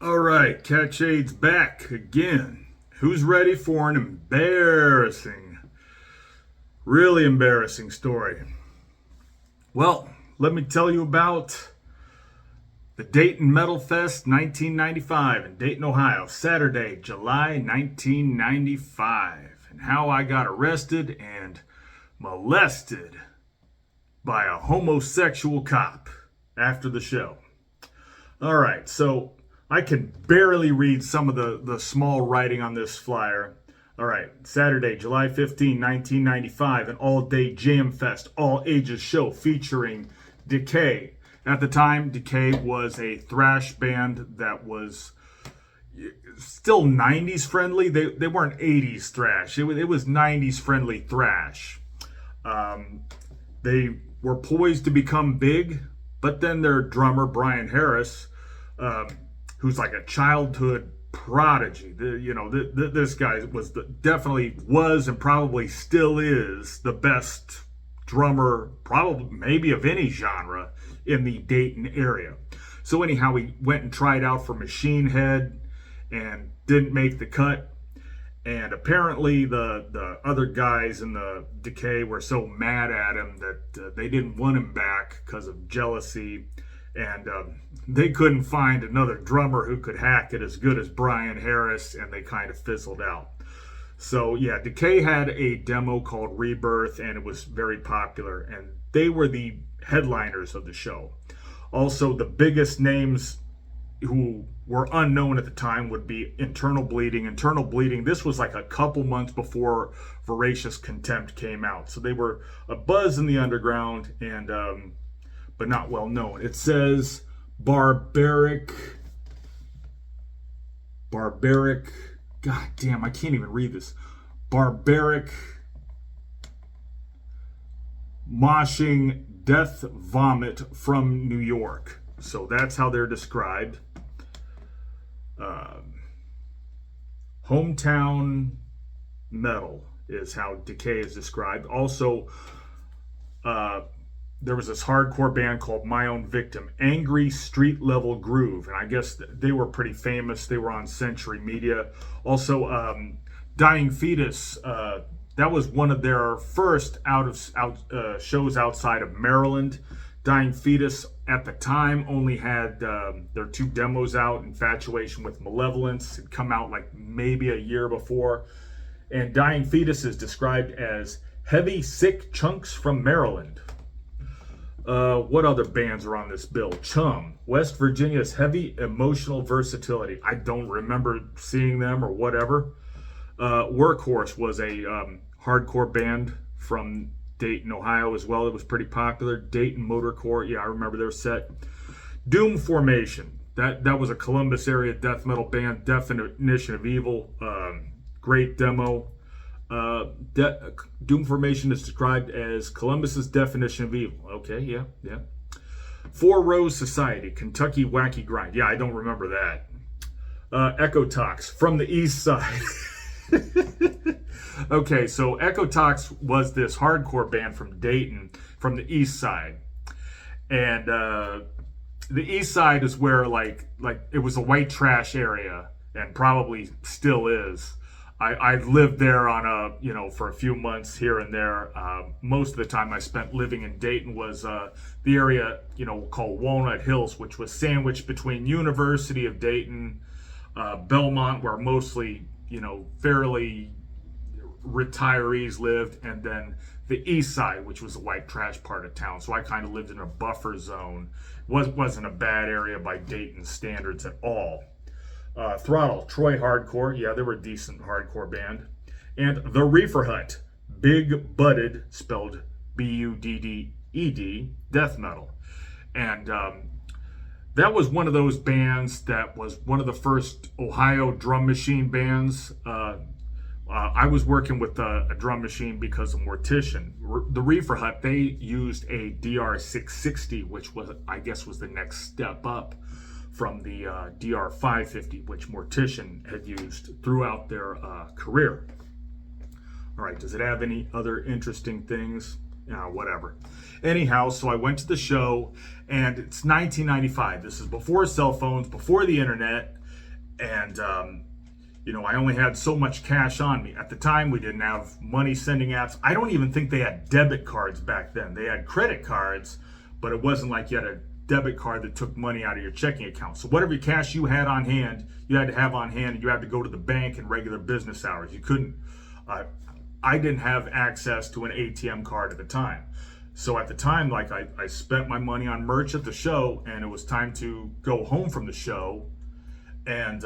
All right, Cat Shade's back again. Who's ready for an really embarrassing story? Well, let me tell you about the Dayton Metal Fest 1995 in Dayton, Ohio, Saturday, July 1995, and how I got arrested and molested by a homosexual cop after the show. All right, so I can barely read some of the small writing on this flyer. All right, Saturday, July 15, 1995, an all-day jam fest, all-ages show featuring Decay. At the time, Decay was a thrash band that was still 90s friendly. They weren't 80s thrash. It was 90s friendly thrash. They were poised to become big, but then their drummer, Brian Harris, who's like a childhood prodigy. This guy definitely was and probably still is the best drummer, probably maybe of any genre in the Dayton area. So anyhow, he went and tried out for Machine Head and didn't make the cut. And apparently the other guys in the Decay were so mad at him that they didn't want him back because of jealousy. And they couldn't find another drummer who could hack it as good as Brian Harris, and they kind of fizzled out. So yeah, Decay had a demo called Rebirth, and it was very popular, and they were the headliners of the show. Also, the biggest names who were unknown at the time would be Internal Bleeding. Internal Bleeding, this was like a couple months before Voracious Contempt came out. So they were a buzz in the underground, and but not well known. It says barbaric, god damn, I can't even read this. Barbaric moshing death vomit from New York. So that's how they're described. Hometown metal is how Decay is described. Also, there was this hardcore band called My Own Victim, Angry Street Level Groove, and I guess they were pretty famous. They were on Century Media. Also, Dying Fetus, that was one of their first shows outside of Maryland. Dying Fetus at the time only had their two demos out. Infatuation with Malevolence had come out like maybe a year before. And Dying Fetus is described as heavy, sick chunks from Maryland. What other bands are on this bill? Chum, West Virginia's heavy emotional versatility. I don't remember seeing them or whatever. Workhorse was a hardcore band from Dayton, Ohio as well. It was pretty popular. Dayton Motorcore, yeah, I remember their set. Doom Formation, that was a Columbus area death metal band. Definition of Evil, great demo. Doom Formation is described as Columbus's Definition of Evil. Okay, yeah. Four Rose Society, Kentucky Wacky Grind. Yeah, I don't remember that. Echotox, From the East Side. Okay, so Echotox was this hardcore band from Dayton, from the East Side. And the East Side is where like it was a white trash area, and probably still is. I lived there for a few months here and there. Most of the time I spent living in Dayton was the area, called Walnut Hills, which was sandwiched between University of Dayton, Belmont, where mostly, fairly retirees lived, and then the East Side, which was a white trash part of town. So I kind of lived in a buffer zone. Wasn't a bad area by Dayton standards at all. Throttle, Troy Hardcore. Yeah, they were a decent hardcore band. And The Reefer Hut, Big Budded, spelled Budded, death metal. And that was one of those bands that was one of the first Ohio drum machine bands. I was working with a drum machine because of Mortician. The Reefer Hut, they used a DR660, which was the next step up from the DR550, which Mortician had used throughout their career. All right, does it have any other interesting things? Whatever. Anyhow, so I went to the show, and it's 1995. This is before cell phones, before the internet, And I only had so much cash on me. At the time, we didn't have money sending apps. I don't even think they had debit cards back then. They had credit cards, but it wasn't like you had a debit card that took money out of your checking account. So whatever cash you had on hand, you had to have on hand, and you had to go to the bank in regular business hours. You couldn't, I didn't have access to an ATM card at the time. So at the time, like I spent my money on merch at the show, and it was time to go home from the show. And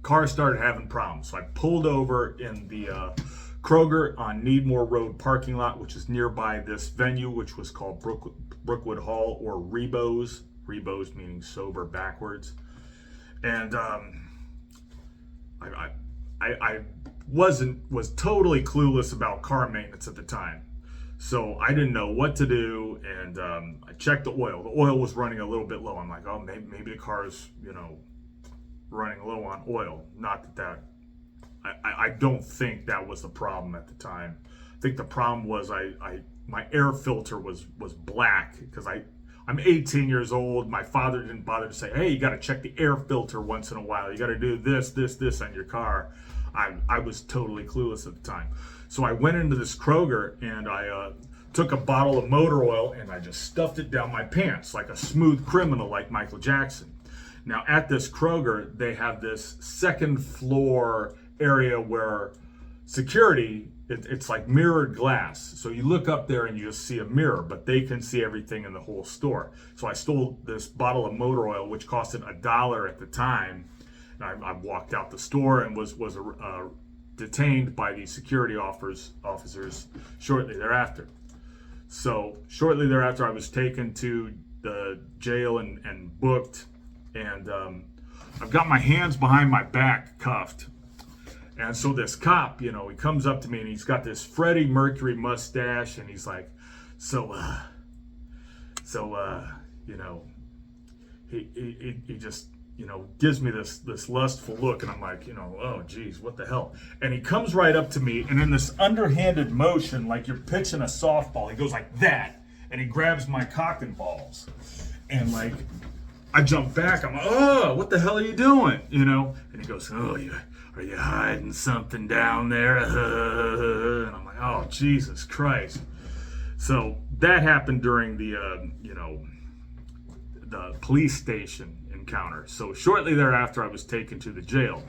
car started having problems. So I pulled over in the Kroger on Needmore Road parking lot, which is nearby this venue, which was called Brookwood Hall, or Rebos. Rebos meaning sober backwards. And I was totally clueless about car maintenance at the time. So I didn't know what to do, and I checked the oil. The oil was running a little bit low. I'm like, oh, maybe the car's, running low on oil. Not that I don't think that was the problem at the time. I think the problem was my air filter was black, because I'm 18 years old. My father didn't bother to say, hey, you got to check the air filter once in a while. You got to do this on your car. I was totally clueless at the time. So I went into this Kroger, and I took a bottle of motor oil, and I just stuffed it down my pants like a smooth criminal, like Michael Jackson. Now at this Kroger, they have this second floor area where security, it's like mirrored glass. So you look up there and you just see a mirror, but they can see everything in the whole store. So I stole this bottle of motor oil, which costed $1 at the time. And I walked out the store and was detained by the security officers shortly thereafter. So shortly thereafter, I was taken to the jail and booked. And I've got my hands behind my back cuffed. And so this cop, he comes up to me, and he's got this Freddie Mercury mustache, and he's like, he just, gives me this lustful look, and I'm like, oh geez, what the hell? And he comes right up to me, and in this underhanded motion, like you're pitching a softball, he goes like that, and he grabs my cock and balls. And like, I jump back, I'm like, oh, what the hell are you doing? And he goes, oh, are you hiding something down there? And I'm like, oh, Jesus Christ. So that happened during the police station encounter. So shortly thereafter, I was taken to the jail.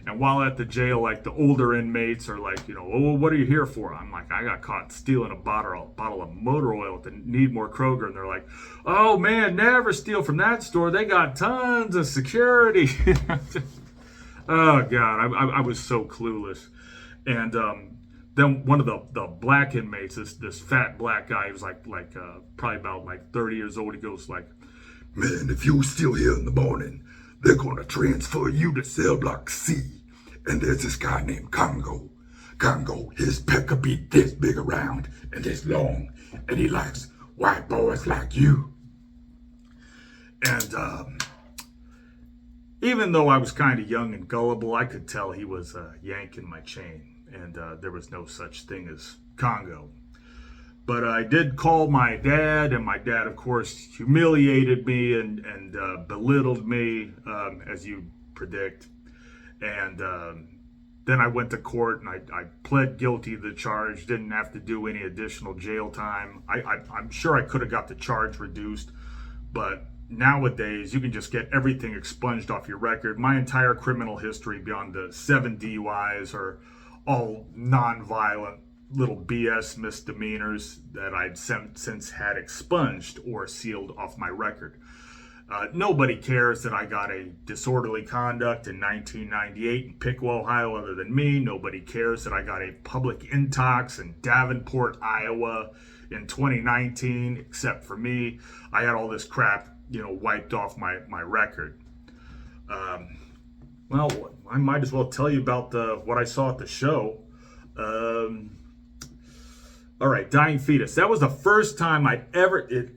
And while at the jail, like, the older inmates are like, oh, what are you here for? I'm like, I got caught stealing a bottle of motor oil at the Needmore Kroger. And they're like, oh man, never steal from that store. They got tons of security. Oh God, I was so clueless. And then one of the black inmates, this fat black guy, he was like probably about like 30 years old. He goes like, man, if you're still here in the morning, they're gonna transfer you to cell block C. And there's this guy named Congo. Congo, his pecker be this big around and this long, and he likes white boys like you. And even though I was kind of young and gullible, I could tell he was yanking my chain, and there was no such thing as Congo. But I did call my dad, and my dad, of course, humiliated me and belittled me, as you predict. And then I went to court, and I pled guilty to the charge, didn't have to do any additional jail time. I'm sure I could have got the charge reduced, but nowadays you can just get everything expunged off your record. My entire criminal history beyond the 7 DUIs are all non-violent little BS misdemeanors that I'd since had expunged or sealed off my record. Nobody cares that I got a disorderly conduct in 1998 in Piqua, Ohio, other than me. Nobody cares that I got a public intox in Davenport, Iowa in 2019, except for me. I had all this crap, wiped off my record. Well, I might as well tell you about what I saw at the show. All right, Dying Fetus. That was the first time in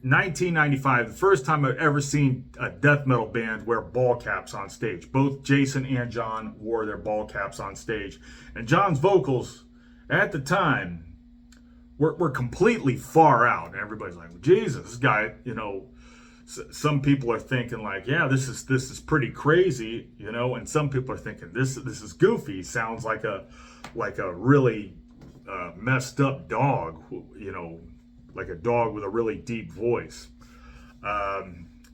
1995, the first time I'd ever seen a death metal band wear ball caps on stage. Both Jason and John wore their ball caps on stage. And John's vocals at the time were completely far out. And everybody's like, well, Jesus, this guy, some people are thinking like, yeah, this is pretty crazy, you know, and some people are thinking this is goofy. Sounds like a really messed up dog, you know, like a dog with a really deep voice.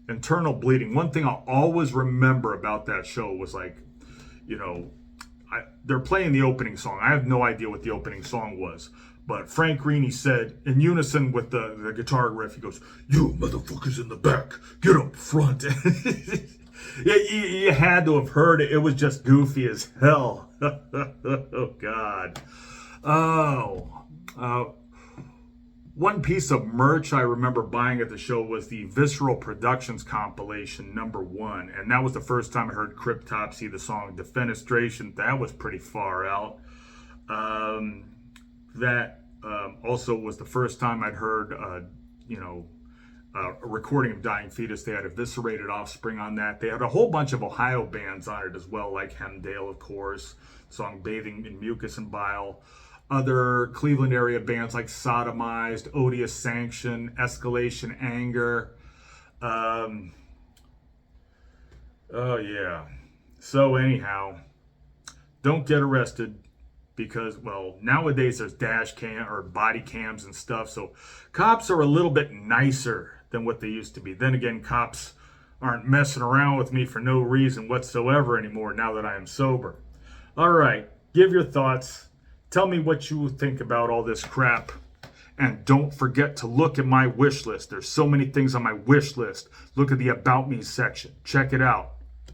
Internal bleeding. One thing I'll always remember about that show was like, you know, they're playing the opening song. I have no idea what the opening song was, but Frank Greeny said in unison with the guitar riff, he goes, "You motherfuckers in the back, get up front." you had to have heard it. It was just goofy as hell. Oh, God. One piece of merch I remember buying at the show was the Visceral Productions compilation #1, and that was the first time I heard Cryptopsy, the song Defenestration. That was pretty far out. That also was the first time I'd heard, a recording of Dying Fetus. They had Eviscerated Offspring on that. They had a whole bunch of Ohio bands on it as well, like Hemdale, of course, the song Bathing in Mucus and Bile. Other Cleveland area bands like Sodomized, Odious Sanction, Escalation Anger. Oh, yeah. So anyhow, don't get arrested because, well, nowadays there's dash cam or body cams and stuff. So cops are a little bit nicer than what they used to be. Then again, cops aren't messing around with me for no reason whatsoever anymore now that I am sober. All right, give your thoughts. Tell me what you think about all this crap. And don't forget to look at my wish list. There's so many things on my wish list. Look at the About Me section. Check it out.